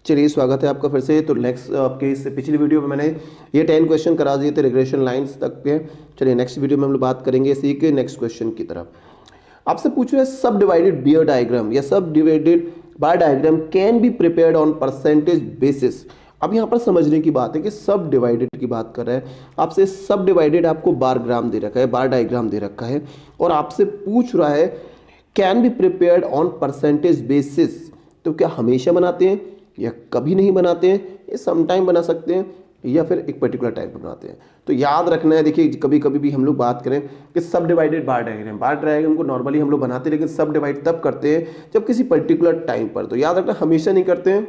चलिए स्वागत है आपका फिर से। तो नेक्स्ट आपके इस पिछली वीडियो में मैंने ये 10 क्वेश्चन करा दिए थे रिग्रेशन लाइंस तक के। चलिए नेक्स्ट वीडियो में हम लोग बात करेंगे इसी के नेक्स्ट क्वेश्चन की तरफ। आपसे पूछ रहे हैं सब डिवाइडेड बियर डायग्राम या सब divided bar diagram can be prepared on percentage basis. अब यहाँ पर समझने की बात है कि सब डिवाइडेड की बात कर रहे हैं आपसे। सब डिवाइडेड आपको बार ग्राम दे रखा है, बार डायग्राम दे रखा है और आपसे पूछ रहा है can be prepared on percentage basis. तो क्या हमेशा बनाते हैं या कभी नहीं बनाते हैं, ये सम टाइम बना सकते हैं या फिर एक पर्टिकुलर टाइम पर बनाते हैं। तो याद रखना है, देखिए कभी कभी भी हम लोग बात करें कि सब डिवाइडेड बार डायग्राम, बार डायग्राम को नॉर्मली हम लोग बनाते हैं लेकिन सब डिवाइड तब करते हैं जब किसी पर्टिकुलर टाइम पर। तो याद रखना हमेशा नहीं करते हैं,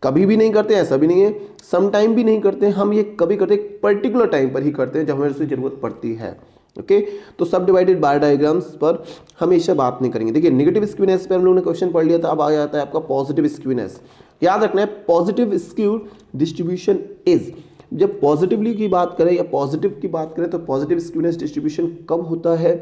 कभी भी नहीं करते, ऐसा भी नहीं है, सम टाइम भी नहीं करते हैं। हम ये कभी करते हैं पर्टिकुलर टाइम पर ही करते हैं जब हमें उसकी जरूरत पड़ती है। ओके तो सब डिवाइडेड बार डायग्राम्स पर हमेशा बात नहीं करेंगे। देखिए नेगेटिव स्क्यूनेस पे हम लोगों ने क्वेश्चन पढ़ लिया था, अब आ जाता है आपका पॉजिटिव स्क्यूनेस। याद रखना है पॉजिटिव स्क्यू डिस्ट्रीब्यूशन इज, जब पॉजिटिवली की बात करें या पॉजिटिव की बात करें तो पॉजिटिव स्क्यूनेस डिस्ट्रीब्यूशन कब होता है।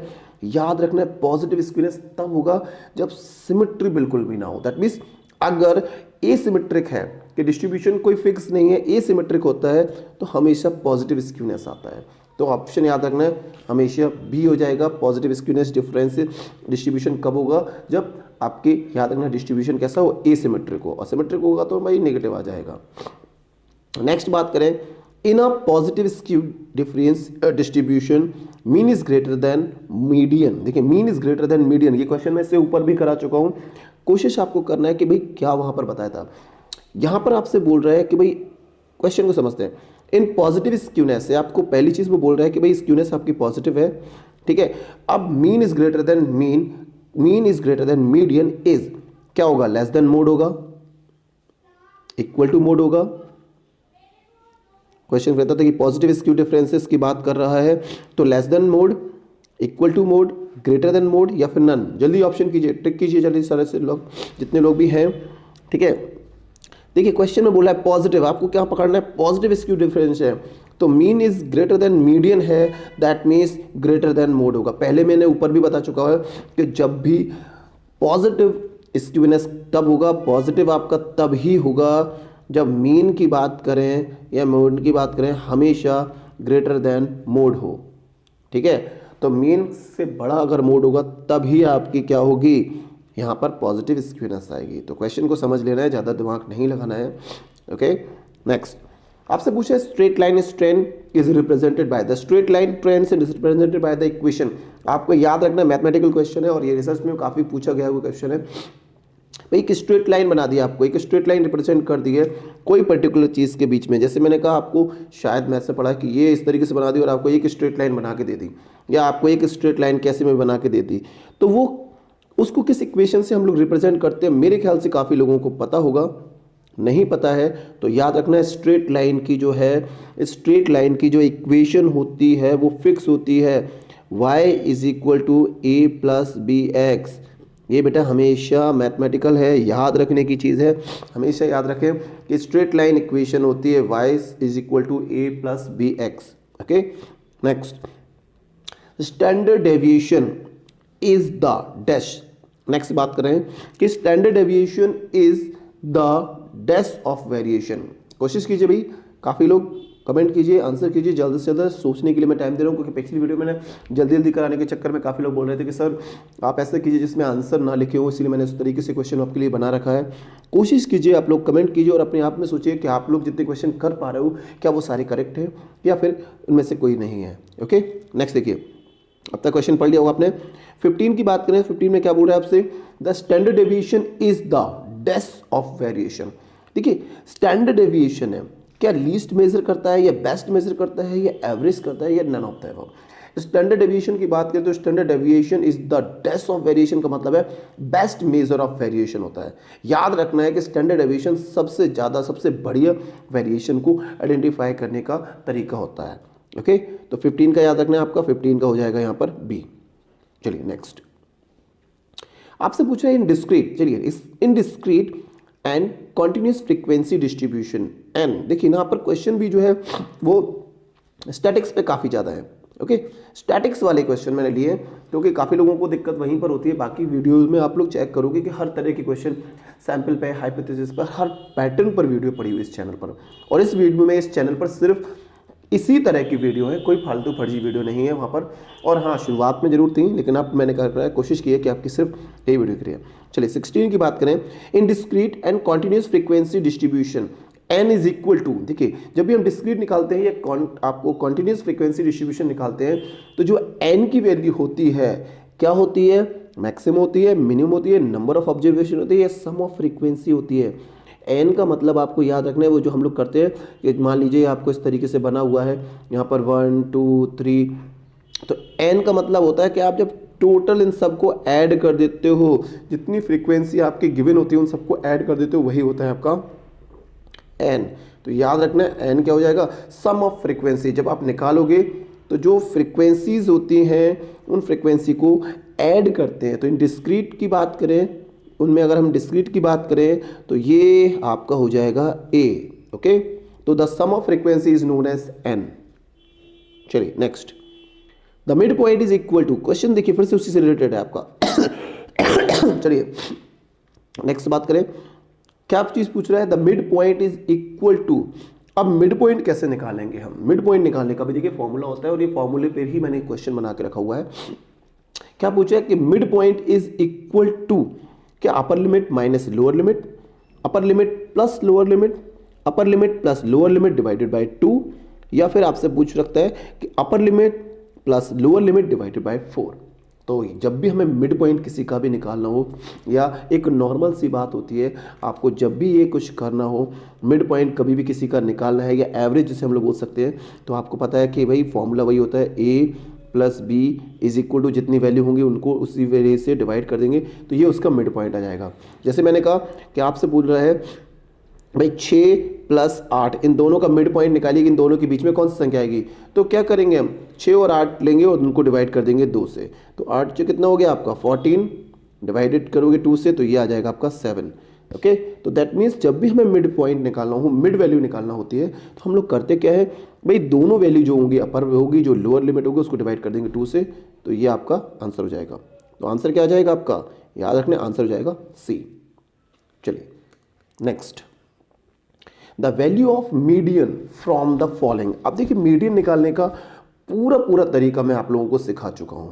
याद रखना है पॉजिटिव स्क्यूनेस तब होगा जब सिमेट्री बिल्कुल भी ना हो। दैट मीन्स अगर एसिमेट्रिक है कि डिस्ट्रीब्यूशन कोई फिक्स नहीं है, एसिमेट्रिक होता है तो हमेशा पॉजिटिव स्क्यूनेस आता है। तो ऑप्शन याद रखना है हमेशा बी हो जाएगा। पॉजिटिव स्क्यूनेस डिफरेंस डिस्ट्रीब्यूशन कब होगा, जब आपके याद रखना डिस्ट्रीब्यूशन कैसा हो, एसिमेट्रिक हो। असिमेट्रिक होगा तो भाई नेगेटिव आ जाएगा। नेक्स्ट बात करें, in a positive skew difference distribution mean is greater than median. देखिए mean is greater than median, ये क्वेश्चन मैं इससे ऊपर भी करा चुका हूं। कोशिश आपको करना है कि भाई क्या वहां पर बताया था। यहां पर आपसे बोल रहा है कि भाई क्वेश्चन को समझते हैं। इन पॉजिटिव स्क्यूनेस से आपको पहली चीज वो बोल रहा है कि भाई स्क्यूनेस आपकी पॉजिटिव है, ठीक है। अब mean is greater then mean, mean is greater than median is क्या होगा, लेस देन मोड होगा, इक्वल टू मोड होगा। क्वेश्चन कहता था कि पॉजिटिव स्क्यू डिफरेंसेस की बात कर रहा है तो less than mode, equal to mode, greater than mode या फिर नन। जल्दी ऑप्शन कीजिए, टिक कीजिए जल्दी सारे से लोग, जितने लोग भी हैं, ठीक है। देखिए क्वेश्चन में बोला है पॉजिटिव, आपको क्या पकड़ना है, पॉजिटिव स्क्यू डिफरेंस है तो mean is greater than median है, that means greater than mode होगा। पहले मैंने ऊपर भी बता चुका है कि जब भी पॉजिटिव स्क्यूनेस तब होगा, पॉजिटिव आपका तब ही होगा जब मीन की बात करें या मोड की बात करें हमेशा ग्रेटर देन मोड हो, ठीक है। तो मीन से बड़ा अगर मोड होगा तभी आपकी क्या होगी, यहाँ पर पॉजिटिव स्क्यूनेस आएगी। तो क्वेश्चन को समझ लेना है, ज़्यादा दिमाग नहीं लगाना है। ओके नेक्स्ट आपसे पूछा है straight line trend is represented by the, straight line trend से रिप्रेजेंटेड बाय द इक्वेशन। आपको याद रखना मैथमेटिकल क्वेश्चन है और ये रिसर्च में काफ़ी पूछा गया हुआ क्वेश्चन है। भाई एक स्ट्रेट लाइन बना दिया, आपको एक स्ट्रेट लाइन रिप्रेजेंट कर दी है कोई पर्टिकुलर चीज़ के बीच में। जैसे मैंने कहा आपको शायद मैथ से पढ़ा कि ये इस तरीके से बना दी और आपको एक स्ट्रेट लाइन बना के दे दी, या आपको एक स्ट्रेट लाइन कैसे में बना के दे दी, तो वो उसको किस इक्वेशन से हम लोग रिप्रेजेंट करते हैं मेरे ख्याल से काफ़ी लोगों को पता होगा। नहीं पता है तो याद रखना है स्ट्रेट लाइन की जो है, स्ट्रेट लाइन की जो इक्वेशन होती है वो फिक्स होती है, y is equal to a plus b x. ये बेटा हमेशा मैथमेटिकल है, याद रखने की चीज़ है। हमेशा याद रखें कि स्ट्रेट लाइन इक्वेशन होती है y is equal to a plus b x. Okay next standard deviation is the dash. Next बात करें कि standard deviation is the dash of variation. कोशिश कीजिए भाई, काफ़ी लोग कमेंट कीजिए, आंसर कीजिए, जल्द से जल्द सोचने के लिए मैं टाइम दे रहा हूँ क्योंकि पिछली वीडियो मैंने जल्दी जल्दी कराने के चक्कर में काफ़ी लोग बोल रहे थे कि सर आप ऐसा कीजिए जिसमें आंसर ना लिखे हो, इसलिए मैंने उस तरीके से क्वेश्चन आपके लिए बना रखा है। कोशिश कीजिए, आप लोग कमेंट कीजिए और अपने आप में सोचिए कि आप लोग जितने क्वेश्चन कर पा रहे हो क्या वो सारे करेक्ट हैं या फिर उनमें से कोई नहीं है। ओके नेक्स्ट देखिए, अब तक क्वेश्चन पढ़ लिया होगा आपने। 15 की बात करें, 15 में क्या बोल रहा है आपसे, the standard deviation is the dash of variation. देखिए स्टैंडर्ड डेविएशन है, क्या लीस्ट मेजर करता है या बेस्ट मेजर करता है या एवरेज करता है या none of the above. Standard deviation की बात करें तो standard deviation is the dash of variation का मतलब है बेस्ट मेजर ऑफ वेरिएशन होता है। याद रखना है कि स्टैंडर्ड डेविएशन सबसे ज़्यादा सबसे बढ़िया वेरिएशन को आइडेंटिफाई करने का तरीका होता है। ओके तो 15 का याद रखना है आपका, 15 का हो जाएगा यहाँ पर बी। चलिए नेक्स्ट आपसे पूछा है इन डिस्क्रीट, चलिए इस in discrete and continuous frequency distribution N. देखिए यहाँ पर क्वेश्चन भी जो है वो स्टैटिक्स पे काफ़ी ज़्यादा है, ओके, स्टैटिक्स वाले क्वेश्चन मैंने लिए क्योंकि काफ़ी लोगों को दिक्कत वहीं पर होती है। बाकी वीडियोस में आप लोग चेक करोगे कि हर तरह के क्वेश्चन सैम्पल पे, हाइपोथेसिस पर, हर पैटर्न पर वीडियो पड़ी हुई इस चैनल पर। और इस वीडियो में इस चैनल पर सिर्फ इसी तरह की वीडियो है, कोई फालतू फर्जी वीडियो नहीं है वहाँ पर। और हाँ, शुरुआत में जरूर थी, लेकिन अब मैंने क्या करा, कोशिश की है कि आपकी सिर्फ यही वीडियो करिए। चलिए 16 की बात करें, in discrete and continuous frequency distribution n is equal to, देखिए जब भी हम डिस्क्रीट निकालते हैं या आपको कॉन्टिन्यूस फ्रीक्वेंसी डिस्ट्रीब्यूशन निकालते हैं तो जो n की वैल्यू होती है क्या होती है, मैक्सिमम होती है, मिनिमम होती है, नंबर ऑफ ऑब्जर्वेशन होती है या सम ऑफ फ्रीक्वेंसी होती है। n का मतलब आपको याद रखना है, वो जो हम लोग करते हैं कि मान लीजिए आपको इस तरीके से बना हुआ है यहाँ पर 1 2 3, तो n का मतलब होता है कि आप जब टोटल इन सबको ऐड कर देते हो, जितनी फ्रीक्वेंसी आपकी गिवन होती है उन सबको ऐड कर देते हो, वही होता है आपका n। तो याद रखना है n क्या हो जाएगा, सम ऑफ फ्रीक्वेंसी। जब आप निकालोगे तो जो फ्रीक्वेंसीज होती हैं उन फ्रीक्वेंसी को ऐड करते हैं। तो इन डिस्क्रीट की बात करें, उनमें अगर हम डिस्क्रीट की बात करें तो ये आपका हो जाएगा a। ओके, तो the sum of frequency is known as n। चलिए next, the mid point is equal to, question देखिए फिर से उसी से रिलेटेड है आपका। चलिए नेक्स्ट बात करें, क्या चीज पूछ रहा है, the mid point is equal to. अब मिड पॉइंट कैसे निकालेंगे हम, मिड पॉइंट निकालने का भी देखिए फॉर्मूला होता है और ये फॉर्मूले पे ही मैंने क्वेश्चन बना के रखा हुआ है। क्या पूछा है कि mid point is equal to, क्या upper limit minus lower limit, upper limit plus lower limit, upper limit plus lower limit divided by 2, या फिर आपसे पूछ रखता है कि upper limit plus lower limit divided by 4। तो जब भी हमें मिड पॉइंट किसी का भी निकालना हो, या एक नॉर्मल सी बात होती है, आपको जब भी ये कुछ करना हो, मिड पॉइंट कभी भी किसी का निकालना है या एवरेज जिसे हम लोग बोल सकते हैं, तो आपको पता है कि भाई फॉर्मूला वही होता है, a plus b is equal to जितनी वैल्यू होंगी उनको उसी वैल्यू से डिवाइड कर देंगे, तो ये उसका मिड पॉइंट आ जाएगा। जैसे मैंने कहा कि आपसे पूछ रहा है भाई 6 प्लस 8, इन दोनों का मिड पॉइंट निकालिए, इन दोनों के बीच में कौन सी संख्या आएगी। तो क्या करेंगे हम, 6 और 8 लेंगे और उनको डिवाइड कर देंगे 2 से, तो 8 से कितना हो गया आपका 14, डिवाइडेड करोगे 2 से तो ये आ जाएगा आपका 7। ओके, तो दैट मीन्स जब भी हमें मिड पॉइंट निकालना हो, मिड वैल्यू निकालना होती है, तो हम लोग करते क्या है भाई, दोनों वैल्यू जो होंगी, अपर होगी, जो लोअर लिमिट होगी उसको डिवाइड कर देंगे 2 से, तो ये आपका आंसर हो जाएगा। तो आंसर क्या आ जाएगा आपका, याद रखने आंसर हो जाएगा सी। चलिए next, the value of median from the following. अब देखिए मीडियन निकालने का पूरा तरीका मैं आप लोगों को सिखा चुका हूं,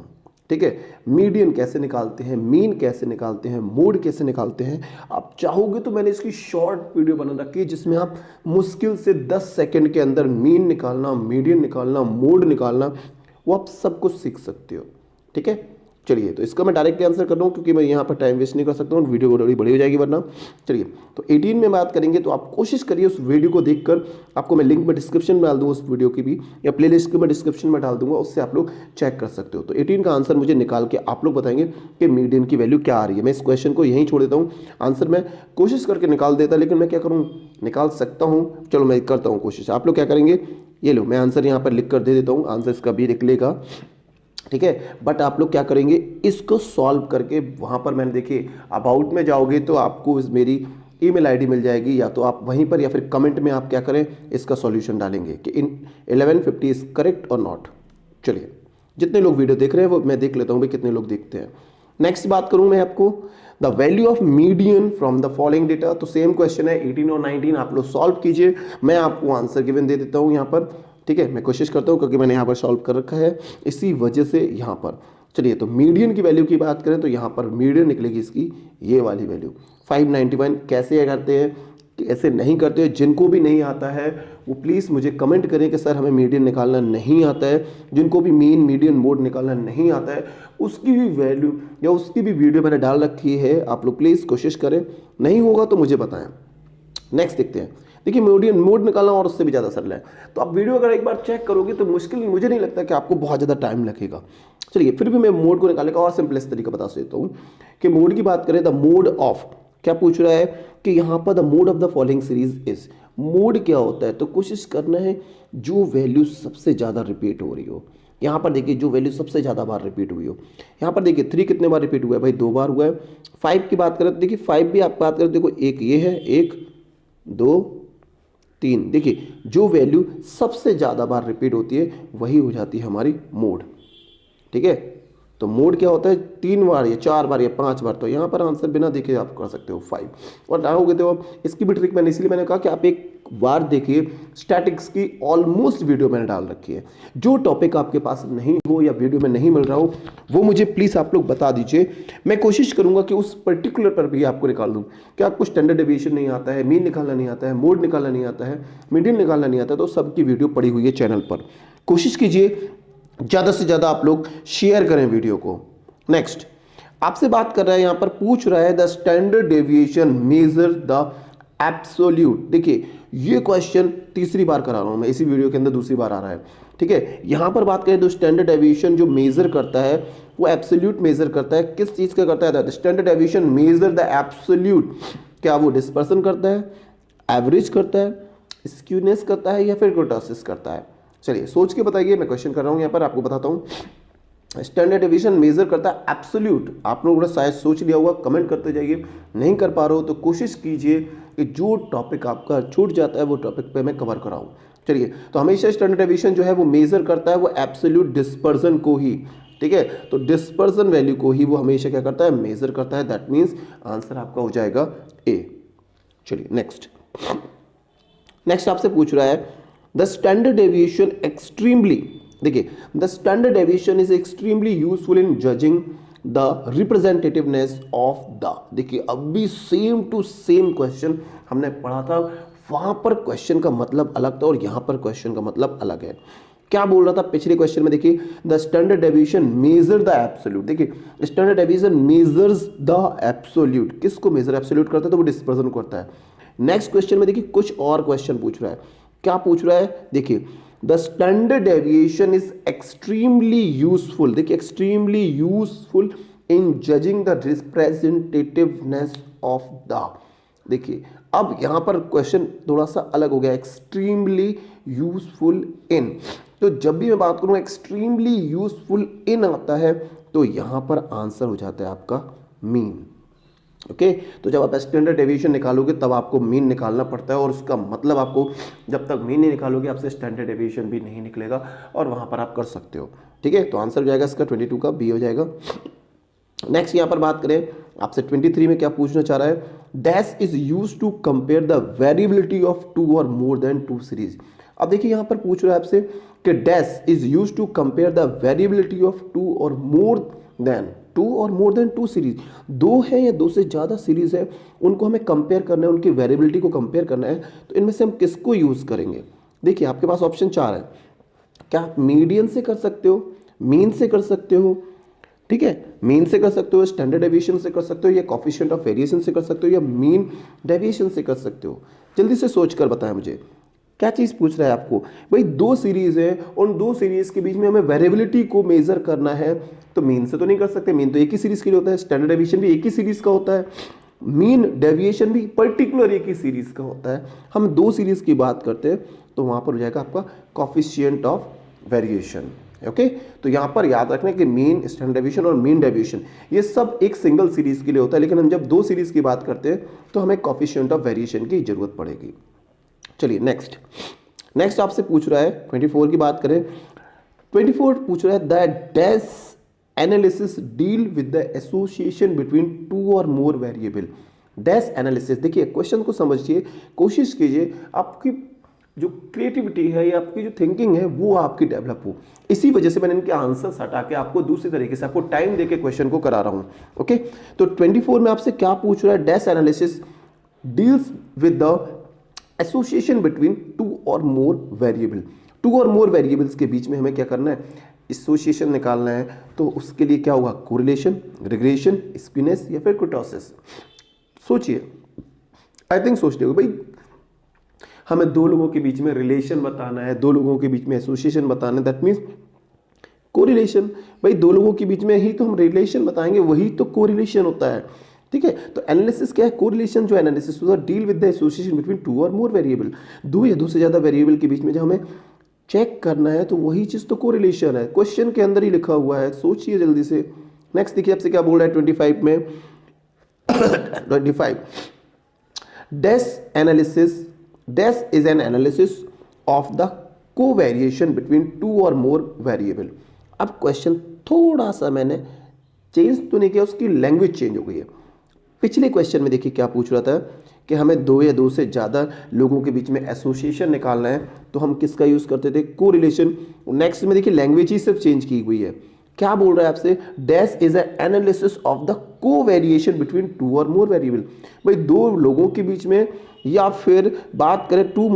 ठीक है। मीडियन कैसे निकालते हैं, मीन कैसे निकालते हैं, मोड कैसे निकालते हैं, आप चाहोगे तो मैंने इसकी शॉर्ट वीडियो बना रखी है जिसमें आप मुश्किल से 10 सेकंड के अंदर मीन निकालना, मीडियन निकालना, मोड निकालना, वो आप सब कुछ सीख सकते हो, ठीक है। चलिए, तो इसका मैं डायरेक्टली आंसर कर रहा हूँ क्योंकि मैं यहाँ पर टाइम वेस्ट नहीं कर सकता हूँ, वीडियो बड़ी बड़ी हो जाएगी वरना। चलिए, तो 18 में बात करेंगे, तो आप कोशिश करिए उस वीडियो को देखकर, आपको मैं लिंक में डिस्क्रिप्शन में डाल दूँगा उस वीडियो की भी, या प्लेलिस्ट को मैं डिस्क्रिप्शन में डाल दूंगा, उससे आप लोग चेक कर सकते हो। तो 18 का आंसर मुझे निकाल के आप लोग बताएंगे कि मीडियन की वैल्यू क्या आ रही है। मैं इस क्वेश्चन को यहीं छोड़ देता हूँ, आंसर मैं कोशिश करके निकाल देता, लेकिन मैं क्या करूँ, निकाल सकता हूँ, चलो मैं करता हूँ कोशिश। आप लोग क्या करेंगे, ये लो मैं आंसर यहाँ पर लिख कर दे देता हूँ, आंसर इसका भी निकलेगा, ठीक है। बट आप लोग क्या करेंगे, इसको सॉल्व करके वहाँ पर मैंने देखिए अबाउट में जाओगे तो आपको मेरी ईमेल आईडी मिल जाएगी, या तो आप वहीं पर या फिर कमेंट में आप क्या करें, इसका सॉल्यूशन डालेंगे कि इन 1150 इज करेक्ट और नॉट। चलिए, जितने लोग वीडियो देख रहे हैं वो मैं देख लेता हूँ भाई कितने लोग देखते हैं। नेक्स्ट बात करूँ मैं आपको, the value of median from the following data. तो सेम क्वेश्चन है, 18 और 19 आप लोग सॉल्व कीजिए, मैं आपको आंसर गिवन दे देता हूँ यहाँ पर, ठीक है। मैं कोशिश करता हूँ क्योंकि मैंने यहाँ पर सॉल्व कर रखा है, इसी वजह से यहाँ पर। चलिए, तो मीडियन की वैल्यू की बात करें तो यहाँ पर मीडियन निकलेगी इसकी ये वाली वैल्यू 591। कैसे करते हैं, कैसे नहीं करते हैं, जिनको भी नहीं आता है वो प्लीज़ मुझे कमेंट करें कि सर हमें मीडियन निकालना नहीं आता है। जिनको भी मीन, मीडियन, मोड निकालना नहीं आता है उसकी भी वैल्यू या उसकी भी वीडियो मैंने डाल रखी है, आप लोग प्लीज़ कोशिश करें, नहीं होगा तो मुझे बताएं। नेक्स्ट देखते हैं, देखिए मीडियन मोड निकालना और उससे भी ज़्यादा सरल है, तो आप वीडियो अगर एक बार चेक करोगे तो मुश्किल मुझे नहीं लगता कि आपको बहुत ज़्यादा टाइम लगेगा। चलिए, फिर भी मैं मोड को निकालने का और सिंपलेस्ट तरीका बता देता हूँ कि मोड की बात करें, द मोड ऑफ, क्या पूछ रहा है कि यहाँ पर the mode of the following series is, mode क्या होता है, तो कोशिश करना है जो वैल्यू सबसे ज़्यादा रिपीट हो रही हो। यहाँ पर देखिए जो वैल्यू सबसे ज़्यादा बार रिपीट हुई हो, यहाँ पर देखिए 3 कितने बार रिपीट हुआ है भाई, 2 बार हुआ है। 5 की बात करें तो देखिए 5 भी आप बात करें, देखो एक ये है, 1 2 3। देखिए जो वैल्यू सबसे ज़्यादा बार रिपीट होती है वही हो जाती है हमारी मोड। ठीक है, तो मोड क्या होता है, 3 बार या 4 बार या 5 बार। तो यहाँ पर आंसर बिना देखे आप कर सकते हो 5। और ना हो गए तो इसकी भी ट्रिक मैंने इसलिए मैंने कहा कि आप एक बार देखिए, स्टैटिक्स की ऑलमोस्ट वीडियो मैंने डाल रखी है। जो टॉपिक आपके पास नहीं हो या वीडियो में नहीं मिल रहा हो वो मुझे प्लीज़ आप लोग बता दीजिए, मैं कोशिश करूंगा कि उस पर्टिकुलर पर भी आपको निकाल दूँ। कि आपको स्टैंडर्ड डेविएशन नहीं आता है, मीन निकालना नहीं आता है, मोड निकालना नहीं आता है, मीडियन निकालना नहीं आता है, तो सबकी वीडियो पड़ी हुई है चैनल पर। कोशिश कीजिए ज़्यादा से ज़्यादा आप लोग शेयर करें वीडियो को। नेक्स्ट आपसे बात कर रहा है, यहाँ पर पूछ रहा है the standard deviation measure the absolute. देखिए ये क्वेश्चन तीसरी बार करा रहा हूँ मैं, इसी वीडियो के अंदर दूसरी बार आ रहा है। ठीक है, यहाँ पर बात करें तो स्टैंडर्ड डेविएशन जो मेजर करता है वो एब्सोल्यूट मेजर करता है। किस चीज़ का करता है? Standard deviation measure the absolute. क्या वो डिस्पर्सन करता है, एवरेज करता है, स्क्यूनेस करता है या फिर कुर्टोसिस करता है? चलिए सोच के बताइए, मैं क्वेश्चन कर रहा हूँ यहाँ पर, आपको बताता हूँ। स्टैंडर्ड डेविएशन मेजर करता है एब्सोल्यूट। आप लोगों ने शायद सोच लिया होगा, कमेंट करते जाइए। नहीं कर पा रहे हो तो कोशिश कीजिए कि जो टॉपिक आपका छूट जाता है वो टॉपिक पे मैं कवर कराऊँ। चलिए, तो हमेशा स्टैंडर्ड डेविएशन जो है वो मेजर करता है वो एब्सोल्यूट डिस्पर्सन को ही। ठीक है, तो डिस्पर्सन वैल्यू को ही वो हमेशा क्या करता है? मेजर करता है। दैट मीन्स आंसर आपका हो जाएगा ए। चलिए नेक्स्ट आपसे पूछ रहा है द स्टैंडर्ड डेविएशन एक्सट्रीमली। देखिए the standard deviation is extremely useful in judging the representativeness of the. देखिए अभी सेम टू सेम क्वेश्चन हमने पढ़ा था, वहां पर क्वेश्चन का मतलब अलग था और यहां पर क्वेश्चन का मतलब अलग है। क्या बोल रहा था पिछले क्वेश्चन में? देखिए the standard deviation measure the absolute. देखिए standard deviation measures the absolute. किसको मेजर? एब्सोल्यूट करता है तो वो डिस्पर्सन करता है। नेक्स्ट क्वेश्चन में देखिए कुछ और क्वेश्चन पूछ रहा है। क्या पूछ रहा है? देखिए the standard deviation is extremely useful. देखिए extremely useful in judging the representativeness of the. देखिए अब यहां पर क्वेश्चन थोड़ा सा अलग हो गया, एक्सट्रीमली यूजफुल इन। तो जब भी मैं बात करूं एक्सट्रीमली यूजफुल इन आता है तो यहां पर आंसर हो जाता है आपका मीन। ओके, तो जब आप स्टैंडर्ड डेविएशन निकालोगे तब आपको मीन निकालना पड़ता है और उसका मतलब आपको जब तक मीन नहीं निकालोगे आपसे स्टैंडर्ड डेविएशन भी नहीं निकलेगा और वहां पर आप कर सकते हो। ठीक है, तो आंसर हो जाएगा इसका 22 का बी हो जाएगा। नेक्स्ट यहाँ पर बात करें आपसे 23 में क्या पूछना चाह रहा है? Dash is use to compare the variability of 2 or more than 2 series. अब देखिए यहाँ पर पूछ रहा है आपसे कि dash is use to compare the variability of 2 or more than 2 series. 2 है या 2 से ज़्यादा सीरीज है, उनको हमें कंपेयर करना है, उनकी वेरिएबिलिटी को कंपेयर करना है। तो इनमें से हम किसको यूज़ करेंगे? देखिए आपके पास ऑप्शन 4 है। क्या आप मीडियन से कर सकते हो, मीन से कर सकते हो, ठीक है, मीन से कर सकते हो, स्टैंडर्ड डेविएशन से कर सकते हो, या कोफिशिएंट ऑफ वेरिएशन से कर सकते हो, या मीन डेविएशन से कर सकते हो। जल्दी से सोच कर बताएं मुझे क्या चीज़ पूछ रहा है आपको। भाई 2 सीरीज है, उन 2 सीरीज के बीच में हमें वेरिएबिलिटी को मेजर करना है, तो मीन से तो नहीं कर सकते, मीन तो एक ही सीरीज के लिए होता है, स्टैंडर्ड डेविएशन भी एक ही सीरीज का होता है, मीन डेविएशन भी पर्टिकुलर एक ही सीरीज का होता है। हम 2 सीरीज की बात करते हैं तो वहां पर हो जाएगा आपका कोफिशिएंट ऑफ वेरिएशन। ओके, तो यहां पर याद रखना कि मीन, स्टैंडर्ड डेविएशन और मीन डेविएशन ये सब एक सिंगल सीरीज के लिए होता है, लेकिन हम जब 2 सीरीज की बात करते हैं तो हमें कोफिशिएंट ऑफ वेरिएशन की जरूरत पड़ेगी। चलिए नेक्स्ट आपसे पूछ रहा है 24 की बात करें। 24 पूछ रहा है that dash analysis deal with the association between 2 or more variable. Dash analysis, देखिए क्वेश्चन को समझिए, कोशिश कीजिए आपकी जो क्रिएटिविटी है या आपकी जो थिंकिंग है वो आपकी डेवलप हो। इसी वजह से मैंने इनके आंसर्स हटा के आपको दूसरी तरीके से आपको टाइम देके क्वेश्चन को करा रहा हूं। ओके, तो 24 में आपसे क्या पूछ रहा है? Dash analysis deals with the association between 2 or more variable. 2 or more variables के बीच में हमें क्या करना है? एसोसिएशन निकालना है। तो उसके लिए क्या होगा? कोरिलेशन, रिग्रेशन, स्क्यूनेस या फिर कुर्टोसिस। सोचिए, आई थिंक सोच लिया भाई हमें 2 लोगों के बीच में रिलेशन बताना है, 2 लोगों के बीच में एसोसिएशन बताना है, दैट मीन्स कोरिलेशन। भाई 2 लोगों के बीच में ही तो हम रिलेशन बताएंगे, वही तो कोरिलेशन होता है। ठीक है, तो एनालिसिस क्या है? कोरिलेशन जो एनालिसिस होता है deal with the association between 2 or more variable. 2 या 2 से ज्यादा वेरिएबल के बीच में जब हमें चेक करना है तो वही चीज तो कोरिलेशन है, क्वेश्चन के अंदर ही लिखा हुआ है। सोचिए जल्दी से। नेक्स्ट देखिए आपसे क्या बोल रहा है 25 में। 25 dash analysis dash is an analysis of the covariation between two or more variable. अब क्वेश्चन थोड़ा सा मैंने चेंज तो नहीं किया, उसकी लैंग्वेज चेंज हो गई है। पिछले क्वेश्चन में देखिए क्या पूछ रहा था कि हमें दो या दो से ज़्यादा लोगों के बीच में एसोसिएशन निकालना है, तो हम किसका यूज़ करते थे, कोरिलेशन। नेक्स्ट में देखिए लैंग्वेज ही सिर्फ चेंज की हुई है। क्या बोल रहा है आपसे, dash is analysis of the covariation between two or more variable. भाई दो लोगों के बीच में या फिर बात करें टू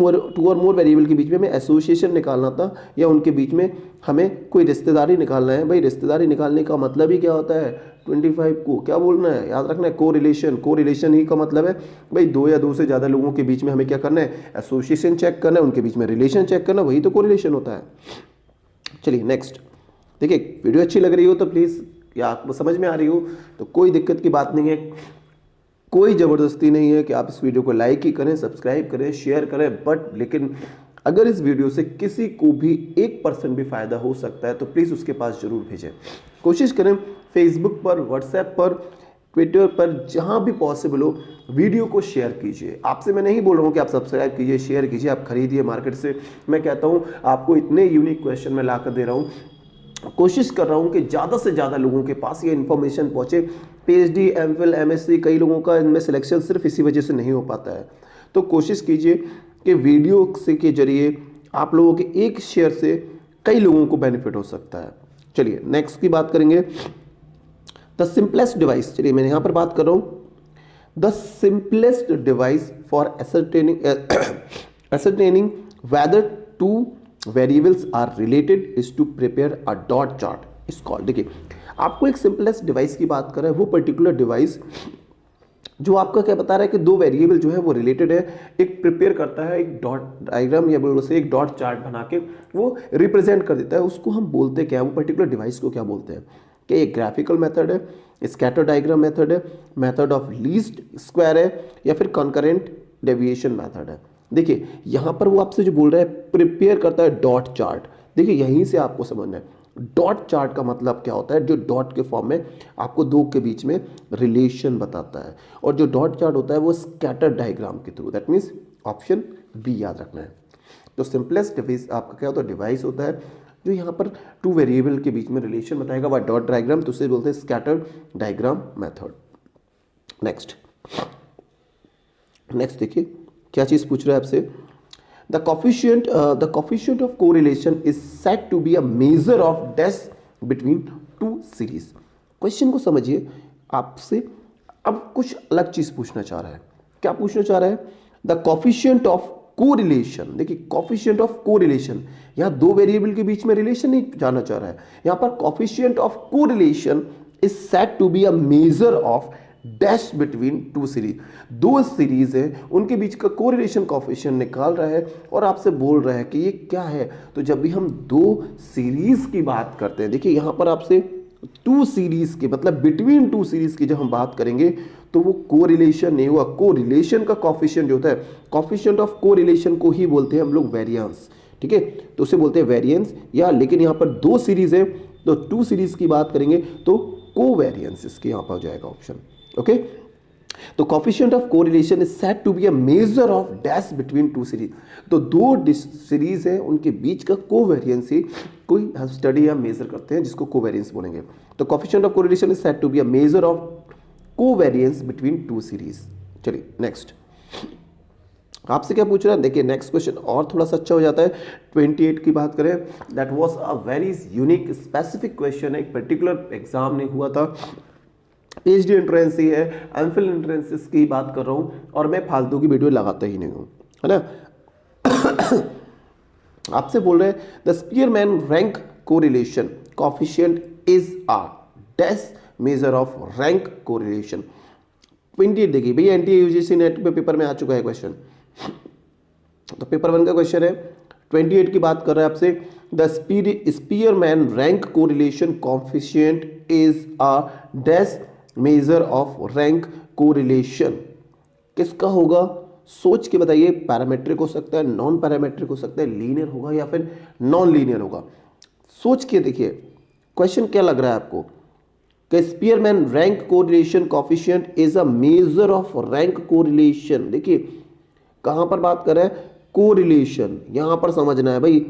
और मोर वेरिएबल के बीच में हमें एसोसिएशन निकालना था, या उनके बीच में हमें कोई रिश्तेदारी निकालना है। भाई रिश्तेदारी निकालने का मतलब ही क्या होता है, 25 को क्या बोलना है, याद रखना है कोरिलेशन। कोरिलेशन ही का मतलब है भाई दो या दो से ज़्यादा लोगों के बीच में हमें क्या करना है, एसोसिएशन चेक करना है, उनके बीच में रिलेशन चेक करना, वही तो कोरिलेशन होता है। चलिए नेक्स्ट देखिए, वीडियो अच्छी लग रही हो तो प्लीज़, या आपको समझ में आ रही हो तो कोई दिक्कत की बात नहीं है, कोई ज़बरदस्ती नहीं है कि आप इस वीडियो को लाइक ही करें, सब्सक्राइब करें, शेयर करें, बट लेकिन अगर इस वीडियो से किसी को भी 1% भी फ़ायदा हो सकता है तो प्लीज़ उसके पास ज़रूर भेजें। कोशिश करें फेसबुक पर, व्हाट्सएप पर, ट्विटर पर, जहाँ भी पॉसिबल हो वीडियो को शेयर कीजिए। आपसे मैं नहीं बोल रहा हूँ कि आप सब्सक्राइब कीजिए, शेयर कीजिए, आप खरीदिए मार्केट से। मैं कहता हूँ आपको इतने यूनिक क्वेश्चन में ला कर दे रहा हूँ, कोशिश कर रहा हूं कि ज़्यादा से ज़्यादा लोगों के पास ये इन्फॉर्मेशन पहुंचे। पीएचडी, एमफिल, एमएससी, कई लोगों का इनमें सिलेक्शन सिर्फ इसी वजह से नहीं हो पाता है। तो कोशिश कीजिए कि वीडियो से के जरिए आप लोगों के एक शेयर से कई लोगों को बेनिफिट हो सकता है। चलिए नेक्स्ट की बात करेंगे, द सिंपलेस्ट डिवाइस। चलिए मैं यहाँ पर बात कर रहा हूँ, the simplest device for ascertaining whether two variables are related is to prepare a dot chart is called। देखिए आपको एक सिंपलेस्ट डिवाइस की बात कर रहा है, वो पर्टिकुलर डिवाइस जो आपका क्या बता रहा है कि दो वेरिएबल जो है वो रिलेटेड है, एक प्रिपेयर करता है एक डॉट डायग्राम या बोलो से एक डॉट चार्ट बना के वो रिप्रेजेंट कर देता है, उसको हम बोलते क्या है, वो पर्टिकुलर डिवाइस को क्या बोलते हैं, कि ये ग्राफिकल मेथड है, स्कैटर डायग्राम मेथड है, मेथड ऑफ लीस्ट स्क्वायर है, या फिर कॉन्करेंट डेविएशन मेथड है। देखिए यहाँ पर वो आपसे जो बोल रहा है प्रिपेयर करता है डॉट चार्ट। देखिए यहीं से आपको समझना है डॉट चार्ट का मतलब क्या होता है, जो डॉट के फॉर्म में आपको दो के बीच में रिलेशन बताता है, और जो डॉट चार्ट होता है वो स्कैटर डायग्राम के थ्रू, दैट मीन्स ऑप्शन बी याद रखना है। तो सिंपलेस्ट डिवाइस आपका क्या होता है, डिवाइस होता है जो यहाँ पर टू वेरिएबल के बीच में रिलेशन बताएगा बाय डॉट डायग्राम, तो उसे बोलते हैं स्कैटर डायग्राम मेथड। नेक्स्ट देखिए क्या चीज पूछ रहा है आपसे, the coefficient of correlation is said to be a measure of dash between two series. Question को समझिए, आपसे अब कुछ अलग चीज पूछना चाह रहा है। क्या पूछना चाह रहा है, द कोफिशिएंट ऑफ कोरिलेशन। देखिए कोफिशिएंट ऑफ कोरिलेशन, यहां दो वेरिएबल के बीच में रिलेशन नहीं जानना चाह रहा है, यहां पर coefficient of correlation is said to be a measure of dash between two series. दो सीरीज है उनके बीच का कोरिलेशन कोफिशिएंट निकाल रहा है और आपसे बोल रहा है कि ये क्या है। तो जब भी हम दो सीरीज की बात करते हैं, देखिए यहां पर आपसे टू सीरीज के मतलब बिटवीन टू सीरीज की जब हम बात करेंगे तो वो कोरिलेशन नहीं हुआ, कोरिलेशन का कोफिशिएंट जो होता है, कोफिशिएंट ऑफ कोरिलेशन को ही बोलते हैं हम लोग वेरिएंस। ठीक है, तो उसे बोलते हैं वेरिएंस, या लेकिन यहां पर दो सीरीज है तो टू सीरीज की बात करेंगे तो कोवेरिएंस इसके यहां पर हो जाएगा ऑप्शन। ओके, तो coefficient of correlation is said to be a measure of dash between two series. तो दो सीरीज है उनके बीच का कोवेरिएंस ही कोई स्टडी या मेजर करते हैं जिसको कोवेरिएंस बोलेंगे। तो coefficient of correlation is said to be a measure of covariance between two series. चलिए नेक्स्ट आपसे क्या पूछ रहा है, देखिए नेक्स्ट क्वेश्चन और थोड़ा सा अच्छा हो जाता है। 28 की बात करें, that was a very unique specific question, एक पर्टिकुलर एग्जाम नहीं हुआ था, पीएचडी एंट्रेंस ही है, एमफिल एंट्रेंसेस की बात कर रहा हूं और मैं फालतू की वीडियो लगाता ही नहीं हूं, है ना। आपसे बोल रहे हैं the Spearman rank correlation coefficient is a dash measure of rank correlation. 28 देखिए भैया एनटीए यूजीसी नेट पे पेपर में आ चुका है क्वेश्चन, तो पेपर 1 का क्वेश्चन है। 28 की बात कर रहा है आपसे, the Spearman rank correlation coefficient is a dash measure of rank correlation. किसका होगा सोच के बताइए, पैरामेट्रिक हो सकता है, नॉन पैरामेट्रिक हो सकता है, लीनियर होगा या फिर नॉन लीनियर होगा। सोच के देखिए क्वेश्चन क्या लग रहा है आपको, कि Spearman rank correlation coefficient is a measure of rank correlation. देखिए कहां पर बात कर रहे हैं, कोरिलेशन, यहां पर समझना है भाई,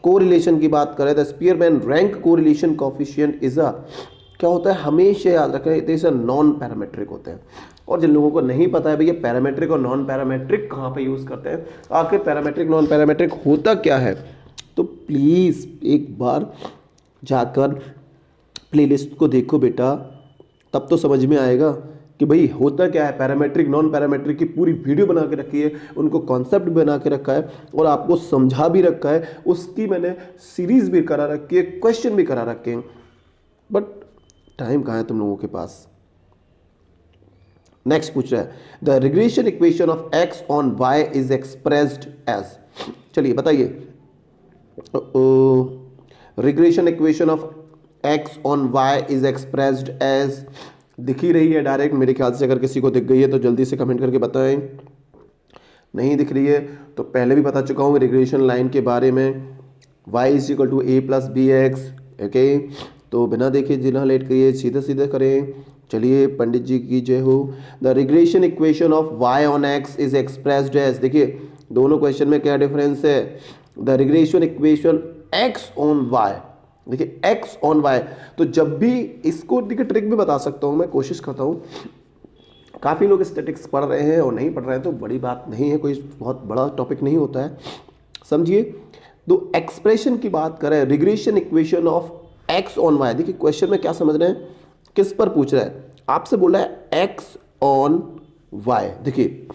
कोरिलेशन की बात करें तो Spearman rank correlation coefficient is a, क्या होता है हमेशा याद रखें, इसे नॉन पैरामेट्रिक होते हैं। और जिन लोगों को नहीं पता है भैया पैरामेट्रिक और नॉन पैरामेट्रिक कहाँ पे यूज़ करते हैं, आखिर पैरामेट्रिक नॉन पैरामेट्रिक होता क्या है, तो प्लीज़ एक बार जाकर प्लेलिस्ट को देखो बेटा, तब तो समझ में आएगा कि भाई होता क्या है। पैरामेट्रिक नॉन पैरामेट्रिक की पूरी वीडियो बना के रखी है, उनको कॉन्सेप्ट बना के रखा है और आपको समझा भी रखा है, उसकी मैंने सीरीज भी करा रखी है, क्वेश्चन भी करा रखे हैं, बट टाइम कहाँ है तुम लोगों के पास। नेक्स्ट पूछ रहा है the regression equation of x on y is expressed as, चलिए बताइए, regression equation of x on y is expressed as, दिख ही रही है डायरेक्ट मेरे ख्याल से, अगर किसी को दिख गई है तो जल्दी से कमेंट करके बताएं, नहीं दिख रही है तो पहले भी बता चुका हूँ रिग्रेशन लाइन के बारे में, y is equal to a plus b x, okay, तो बिना देखे जिना लेट करिए, सीधे सीधे करें, चलिए पंडित जी की जय हो। The regression equation of y on x is expressed as, देखिए दोनों क्वेश्चन में क्या डिफरेंस है, the regression equation x on y, देखिए x ऑन y, तो जब भी इसको देखिए ट्रिक भी बता सकता हूँ मैं, कोशिश करता हूँ, काफ़ी लोग स्टैटिक्स पढ़ रहे हैं और नहीं पढ़ रहे हैं तो बड़ी बात नहीं है, कोई बहुत बड़ा टॉपिक नहीं होता है, समझिए। तो एक्सप्रेशन की बात करें, regression equation of x on y, देखिए क्वेश्चन में क्या समझ रहे हैं, किस पर पूछ रहा है, आपसे बोला है x ऑन y, देखिए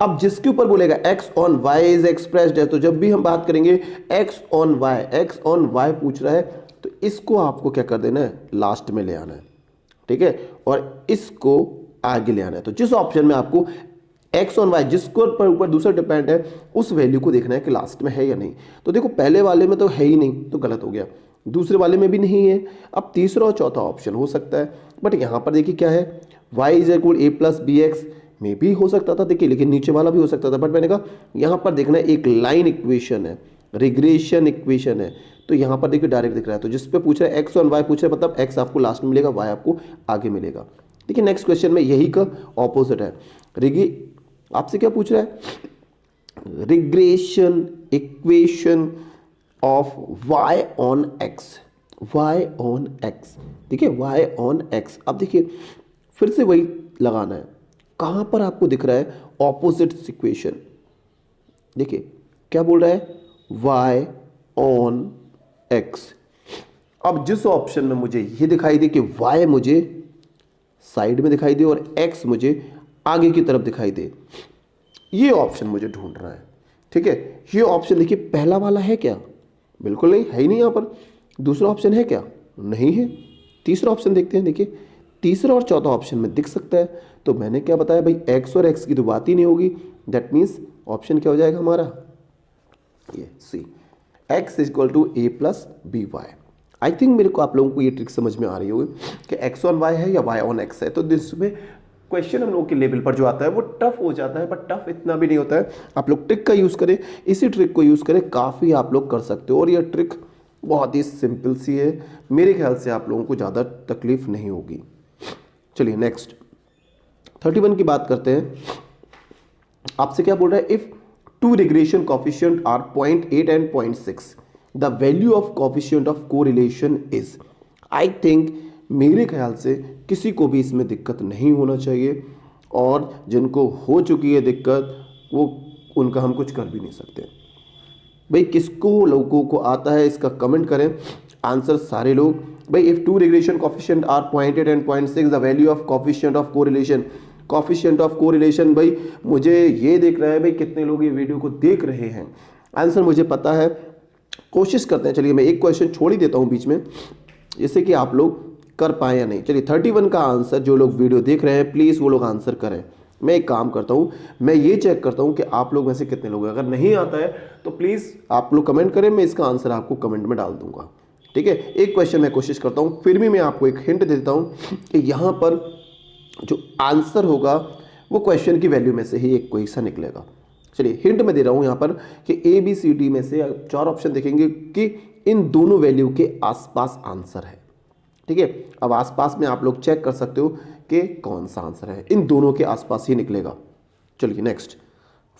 अब जिसके ऊपर बोलेगा x on y is expressed है, तो जब भी हम बात करेंगे x ऑन y पूछ रहा है तो इसको आपको क्या कर देना है, लास्ट में ले आना है, ठीक है, और इसको आगे ले आना है। तो जिस ऑप्शन में आपको x ऑन y जिसको पर ऊपर दूसरा डिपेंड है उस वैल्यू को देखना है कि लास्ट में है या नहीं। तो देखो पहले वाले में तो है ही नहीं तो गलत हो गया, दूसरे वाले में भी नहीं है, अब तीसरा और चौथा ऑप्शन हो सकता है, बट यहाँ पर देखिए क्या है, y is equal a plus b x में भी हो सकता था, देखिए लेकिन नीचे वाला भी हो सकता था, बट मैंने कहा यहाँ पर देखना है एक लाइन इक्वेशन है, रिग्रेशन इक्वेशन है, तो यहाँ पर देखिए डायरेक्ट दिख रहा है, तो जिस पे पूछ रहा है x ऑन y पूछ रहा है मतलब x आपको लास्ट में मिलेगा, y आपको आगे मिलेगा। देखिए नेक्स्ट क्वेश्चन में यही का ऑपोजिट है, आपसे क्या पूछ रहा है, regression equation of y on x, देखिए y ऑन x, अब देखिए फिर से वही लगाना है, कहां पर आपको दिख रहा है ऑपोजिट इक्वेशन, देखिए क्या बोल रहा है y ऑन x, अब जिस ऑप्शन में मुझे ये दिखाई दे कि y मुझे साइड में दिखाई दे और x मुझे आगे की तरफ दिखाई दे, ये ऑप्शन मुझे ढूंढना है, ठीक है। ये ऑप्शन देखिए पहला वाला है क्या, बिल्कुल नहीं है, ही नहीं यहाँ पर। दूसरा ऑप्शन है क्या, नहीं है। तीसरा ऑप्शन देखते हैं, देखिए तीसरा और चौथा ऑप्शन में दिख सकता है, तो मैंने क्या बताया भाई x और x की तो बात ही नहीं होगी, दैट मीन्स ऑप्शन क्या हो जाएगा हमारा, ये C, x is equal to a plus b y. I think मेरे को आप लोगों को ये ट्रिक समझ में आ रही होगी कि x ऑन y है या y ऑन x है, तो जिसमें क्वेश्चन हम लोगों के लेवल पर जो आता है वो टफ हो जाता है, बट टफ इतना भी नहीं होता है। आप लोग ट्रिक का यूज़ करें, इसी ट्रिक को यूज़ करें, काफ़ी आप लोग कर सकते हो, और ये ट्रिक बहुत ही सिंपल सी है, मेरे ख्याल से आप लोगों को ज़्यादा तकलीफ नहीं होगी। चलिए नेक्स्ट 31 की बात करते हैं। आपसे क्या बोल रहा है, if two regression coefficient are 0.8 and 0.6 the value of coefficient of correlation is. I think मेरे ख्याल से किसी को भी इसमें दिक्कत नहीं होना चाहिए, और जिनको हो चुकी है दिक्कत वो उनका हम कुछ कर भी नहीं सकते। भाई किसको लोगों को आता है इसका कमेंट करें, आंसर सारे लोग। भाई if two regression coefficient are 0.8 and 0.6 the value of coefficient of correlation, coefficient of correlation, भाई मुझे ये देख रहा है भाई कितने लोग ये वीडियो को देख रहे हैं, आंसर मुझे पता है, कोशिश करते हैं। चलिए मैं एक क्वेश्चन छोड़ ही देता हूँ बीच में, जिससे कि आप लोग कर पाए या नहीं। चलिए 31 का आंसर जो लोग वीडियो देख रहे हैं प्लीज़ वो लोग आंसर करें। मैं एक काम करता हूँ, मैं ये चेक करता हूँ कि आप लोग में से कितने लोग हैं, अगर नहीं आता है तो प्लीज़ आप लोग कमेंट करें, मैं इसका आंसर आपको कमेंट में डाल दूंगा, ठीक है। एक क्वेश्चन मैं कोशिश करता हूँ, फिर भी मैं आपको एक हिंट देता हूँ कि यहाँ पर जो आंसर होगा वो क्वेश्चन की वैल्यू में से ही एक कोई सा निकलेगा। चलिए हिंट मैं दे रहा हूँ यहाँ पर कि ABCD में से 4 ऑप्शन देखेंगे कि इन दोनों वैल्यू के आसपास आंसर है, ठीक है। अब आसपास में आप लोग चेक कर सकते हो कि कौन सा आंसर है, इन दोनों के आसपास ही निकलेगा। चलिए नेक्स्ट,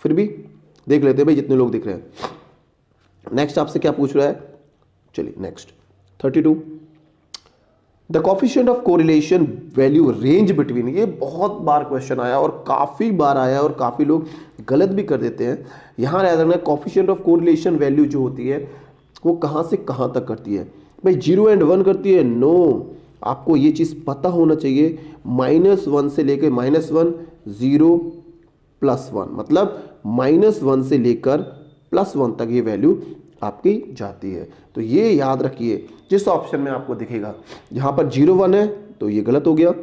फिर भी देख लेते हैं भाई जितने लोग दिख रहे हैं। नेक्स्ट आपसे क्या पूछ रहा है, चलिए next 32, the coefficient of correlation value range between, ये बहुत बार क्वेश्चन आया और काफ़ी बार आया और काफ़ी लोग गलत भी कर देते हैं। यहाँ याद रखना कोफिशिएंट ऑफ कोरिलेशन वैल्यू जो होती है वो कहाँ से कहाँ तक करती है भाई, 0 एंड 1 करती है? नो, आपको ये चीज़ पता होना चाहिए। -1 से लेकर -1, 0, +1, मतलब -1 से लेकर +1 तक ये वैल्यू आपकी जाती है। तो ये याद रखिए, जिस ऑप्शन में आपको दिखेगा जहाँ पर 0 1 है तो ये गलत हो गया,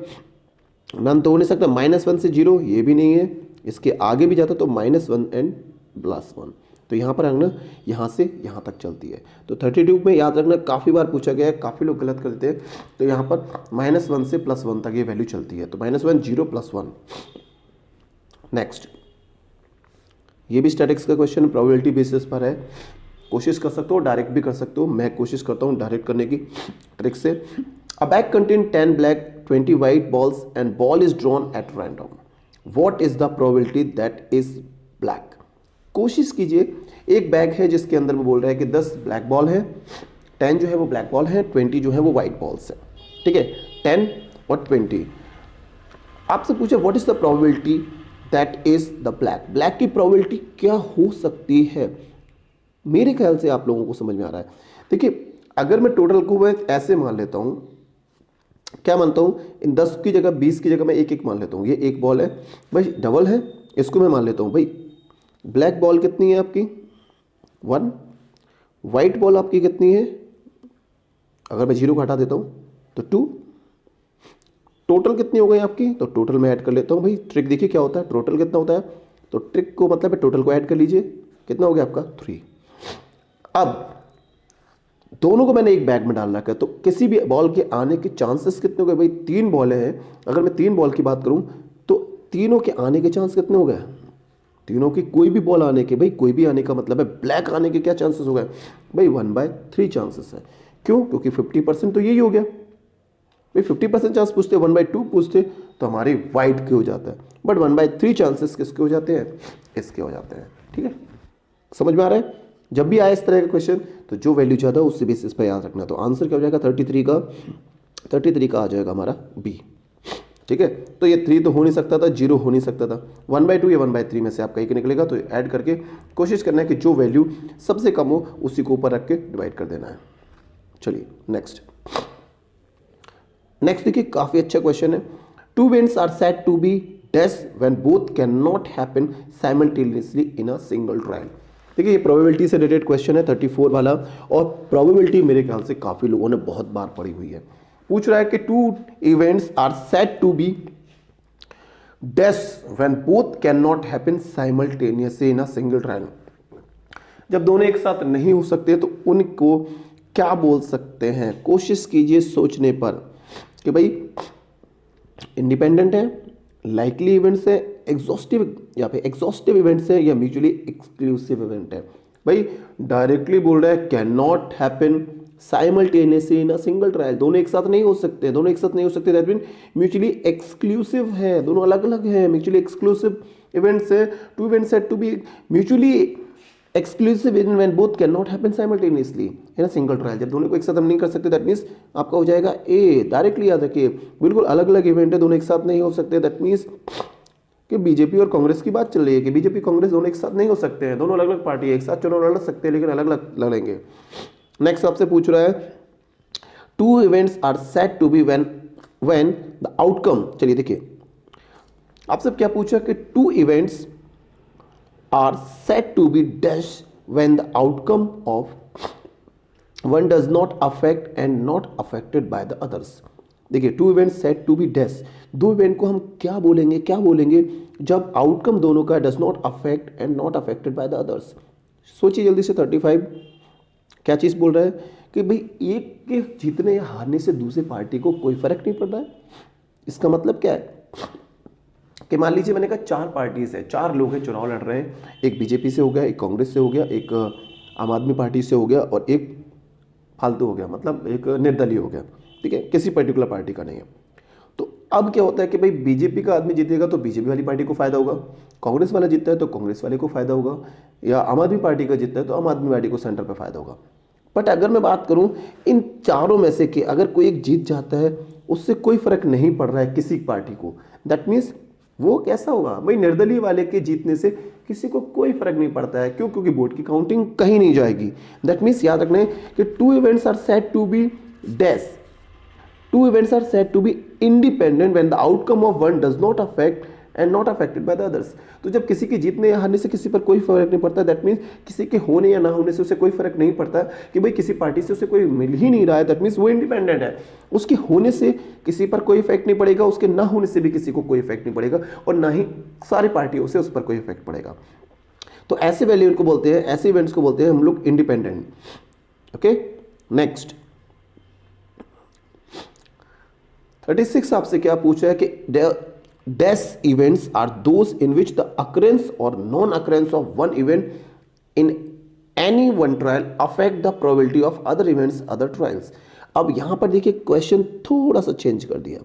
नन तो हो नहीं सकता। -1 से 0 ये भी नहीं है, इसके आगे भी जाता तो -1 एंड +1, तो यहाँ पर रखना यहाँ से यहाँ तक चलती है। तो 32 में याद रखना काफ़ी बार पूछा गया है, काफ़ी लोग गलत कर देते हैं। तो यहाँ पर -1 से +1 तक ये वैल्यू चलती है। तो -1, 0, +1। नेक्स्ट, ये भी स्टैटिक्स का क्वेश्चन प्रोबेबिलिटी बेसिस पर है, कोशिश कर सकते हो डायरेक्ट भी कर सकते हो। मैं कोशिश करता हूँ डायरेक्ट करने की ट्रिक से। अ bag contain 10 black 20 white balls and ball is drawn at random, what is the probability that is black. कोशिश कीजिए, एक बैग है जिसके अंदर वो बोल रहा है कि 10 ब्लैक बॉल है, 10 जो है वो ब्लैक बॉल है, 20 जो है वो वाइट बॉल्स है, ठीक है, 10 और 20। आपसे पूछे what is the probability that is the black, black की प्रोबेबिलिटी क्या हो सकती है। मेरे ख्याल से आप लोगों को समझ में आ रहा है। देखिए, अगर मैं टोटल को मैं ऐसे मान लेता हूं, क्या मानता हूं, इन 10 की जगह 20 की जगह मैं एक एक मान लेता हूं। ये एक बॉल है भाई, डबल है, इसको मैं मान लेता हूं भाई। ब्लैक बॉल कितनी है आपकी? 1। वाइट बॉल आपकी कितनी है? अगर मैं 0 को हटा देता हूं तो 2। टोटल कितनी हो गई आपकी? तो टोटल मैं ऐड कर लेता हूं भाई। ट्रिक देखिए क्या होता है, टोटल कितना होता है, तो ट्रिक को मतलब है टोटल को ऐड कर लीजिए, कितना हो गया आपका? 3। अब दोनों को मैंने एक बैग में डाल रखा है, तो किसी भी बॉल के आने के चांसेस कितने हो गए भाई? 3 बॉलें हैं, अगर मैं 3 बॉल की बात करूं तो तीनों के आने के चांस कितने हो गए? तीनों की कोई भी बॉल आने के, भाई कोई भी आने का मतलब है ब्लैक आने के क्या चांसेस हो गए भाई? 1/3 चांसेस है। क्यों? क्योंकि 50% तो यही हो गया भाई। 50% चांस पूछते, 1/2 पूछते तो हमारे वाइट के हो जाता है, बट 1/3 चांसेस किसके हो जाते हैं? इसके हो जाते हैं। ठीक है, समझ में आ रहा है? जब भी आए इस तरह का क्वेश्चन तो जो वैल्यू ज़्यादा उससे बेसिस पर याद रखना। तो आंसर क्या हो जाएगा? 33 का आ जाएगा हमारा बी। ठीक है, तो ये 3 तो हो नहीं सकता था, 0 हो नहीं सकता था, 1/2 या 1/3 में से आपका एक निकलेगा। तो ऐड करके कोशिश करना है कि जो वैल्यू सबसे कम हो उसी को ऊपर रख के डिवाइड कर देना है। चलिए नेक्स्ट देखिए, काफ़ी अच्छा क्वेश्चन है। 2 events are said to be dash when both cannot happen simultaneously in a single trial। देखिए, ये प्रोबेबिलिटी से रिलेटेड क्वेश्चन है 34 वाला, और प्रोबेबिलिटी मेरे ख्याल से काफ़ी लोगों ने बहुत बार पढ़ी हुई है। पूछ रहा है कि 2 events are said to be dash when both cannot happen simultaneously in a single trial। जब दोनों एक साथ नहीं हो सकते तो उनको क्या बोल सकते हैं? कोशिश कीजिए सोचने पर कि भाई इंडिपेंडेंट है, लाइकली इवेंट्स है, एग्जॉस्टिव या फिर एग्जॉस्टिव इवेंट्स है, या म्यूचुअली एक्सक्लूसिव इवेंट है। भाई डायरेक्टली बोल रहा है can not happen simultaneously in a single trial, दोनों एक साथ नहीं हो सकते, दोनों एक साथ नहीं हो सकते, दैट मीन म्यूचुअली एक्सक्लूसिव है, दोनों अलग अलग है, म्यूचुअली एक्सक्लूसिव इवेंट्स है। 2 events said to be mutually exclusive when both can not happen simultaneously in a single trial. जब दोनों को एक साथ हम नहीं कर सकते, दैट मीन्स आपका हो जाएगा ए। डायरेक्टली याद रखिए, बिल्कुल अलग अलग इवेंट है, दोनों एक साथ नहीं हो सकते। दैट मीन्स कि बीजेपी और कांग्रेस की बात चल रही है कि बीजेपी कांग्रेस दोनों एक साथ नहीं हो सकते हैं, दोनों अलग अलग पार्टी है, एक साथ चुनाव लड़ सकते हैं लेकिन अलग अलग लड़ेंगे। नेक्स्ट आपसे पूछ रहा है 2 events are said to be when the outcome. चलिए देखिए, आपसे क्या पूछा कि 2 events are said to be dash when the outcome of one does not affect and not affected by the others। देखिए, 2 events said to be dash, 2 event को हम क्या बोलेंगे जब आउटकम दोनों का does not affect and not affected by the others। सोचिए जल्दी से, 35 क्या चीज़ बोल रहा है कि भाई एक के जीतने या हारने से दूसरी पार्टी को कोई फर्क नहीं पड़ रहा है। इसका मतलब क्या है कि मान लीजिए मैंने कहा 4 पार्टीज है, 4 लोग हैं चुनाव लड़ रहे हैं, एक बीजेपी से हो गया, एक कांग्रेस से हो गया, एक आम आदमी पार्टी से हो गया, और एक फालतू हो गया, मतलब एक निर्दलीय हो गया। ठीक है, किसी पर्टिकुलर पार्टी का नहीं है। तो अब क्या होता है कि भाई बीजेपी का आदमी जीतेगा तो बीजेपी वाली पार्टी को फायदा होगा, कांग्रेस वाला जीतता है तो कांग्रेस वाले को फायदा होगा, या आम आदमी पार्टी का जीतता है तो आम आदमी पार्टी को सेंटर पे फायदा होगा। बट अगर मैं बात करूं इन चारों में से कि अगर कोई एक जीत जाता है उससे कोई फर्क नहीं पड़ रहा है किसी पार्टी को, दैट मीन्स वो कैसा होगा भाई, निर्दलीय वाले के जीतने से किसी को कोई फर्क नहीं पड़ता है। क्यों? क्योंकि वोट की काउंटिंग कहीं नहीं जाएगी। दैट मीन्स याद रखना है कि two events are said to be dash, two events are said to be independent when the outcome of one does not affect and not affected by the others। तो जब किसी के जीतने या हारने से किसी पर कोई फर्क नहीं पड़ता, दैट मीन्स किसी के होने या ना होने से उसे कोई फर्क नहीं पड़ता कि भाई किसी पार्टी से उसे कोई मिल ही नहीं रहा है, दैट मीन्स वो इंडिपेंडेंट है। उसके होने से किसी पर कोई इफेक्ट नहीं पड़ेगा, उसके ना होने से भी किसी को कोई इफेक्ट नहीं पड़ेगा, और ना ही सारी पार्टियों से उस पर कोई इफेक्ट पड़ेगा। तो ऐसे वैल्यू को बोलते हैं, ऐसे इवेंट्स को बोलते हैं हम लोग इंडिपेंडेंट। ओके, नेक्स्ट 36 आपसे क्या पूछा है कि dash events are those in which the occurrence or non occurrence of one event in any one trial affect the probability of other events other trials. अब यहां पर देखिए क्वेश्चन थोड़ा सा चेंज कर दिया,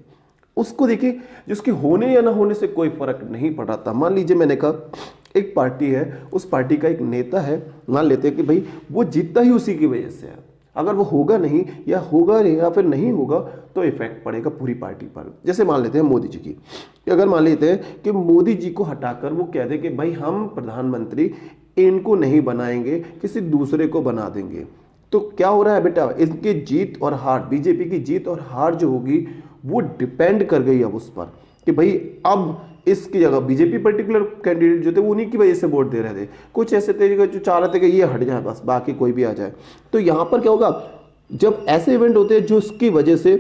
उसको देखिए जिसके होने या ना होने से कोई फर्क नहीं पड़ रहा था। मान लीजिए मैंने कहा एक पार्टी है, उस पार्टी का एक नेता है, मान लेते हैं कि भाई वो जीतता ही उसी की वजह से है, अगर वो होगा नहीं या होगा नहीं या फिर नहीं होगा तो इफेक्ट पड़ेगा पूरी पार्टी पर। जैसे मान लेते हैं मोदी जी की, अगर मान लेते हैं कि मोदी जी को हटाकर वो कह दे कि भाई हम प्रधानमंत्री इनको नहीं बनाएंगे, किसी दूसरे को बना देंगे, तो क्या हो रहा है बेटा, इनकी जीत और हार, बीजेपी की जीत और हार जो होगी वो डिपेंड कर गई अब उस पर कि भाई अब इसकी जगह बीजेपी पर्टिकुलर कैंडिडेट जो थे वो उन्हीं की वजह से वोट दे रहे थे, कुछ ऐसे थे जो चाह रहे थे कि ये हट जाए बस, बाकी कोई भी आ जाए। तो यहां पर क्या होगा, जब ऐसे इवेंट होते हैं जो इसकी वजह से